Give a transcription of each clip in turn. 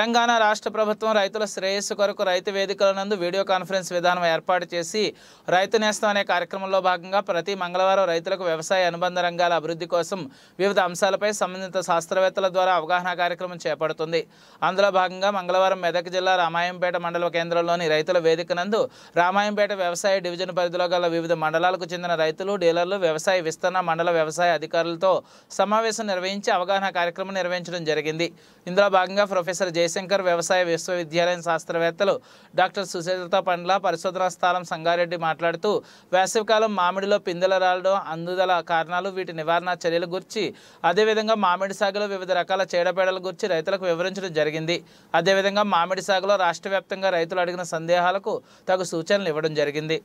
తెలంగాణ రాష్ట్ర ప్రభుత్వం రైతుల శ్రేయస్సు కొరకు రైతు వేదికల నందు వీడియో కాన్ఫరెన్స్ విధానం ఏర్పాటు చేసి రైతు నేస్తం అనే కార్యక్రమంలో భాగంగా ప్రతి మంగళవారం రైతులకు వ్యవసాయ అనుబంధ రంగాల అభివృద్ధి కోసం వివిధ అంశాలపై సంబంధిత శాస్త్రవేత్తల ద్వారా అవగాహన కార్యక్రమం చేపడుతుంది. అందులో భాగంగా మంగళవారం మెదక్ జిల్లా రామాయంపేట మండల కేంద్రంలోని రైతుల వేదిక నందు రామాయంపేట వ్యవసాయ డివిజన్ పరిధిలో గల వివిధ మండలాలకు చెందిన రైతులు, డీలర్లు, వ్యవసాయ విస్తరణ మండల వ్యవసాయ అధికారులతో సమావేశం నిర్వహించి అవగాహన కార్యక్రమం నిర్వహించడం జరిగింది. ఇందులో భాగంగా ప్రొఫెసర్ జయశంకర్ వ్యవసాయ విశ్వవిద్యాలయం శాస్త్రవేత్తలు డాక్టర్ సుచరిత పండ్ల పరిశోధనా స్థలం సంగారెడ్డి మాట్లాడుతూ వేసవికాలం మామిడిలో పిందెల రాలడం, అందుదల కారణాలు, వీటి నివారణ చర్యల గురించి, అదేవిధంగా మామిడి సాగులో వివిధ రకాల చీడపీడల గురించి రైతులకు వివరించడం జరిగింది. అదేవిధంగా మామిడి సాగులో రాష్ట్ర వ్యాప్తంగా రైతులు అడిగిన సందేహాలకు తగు సూచనలు ఇవ్వడం జరిగింది.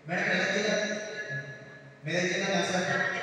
मैडम मेरे जिला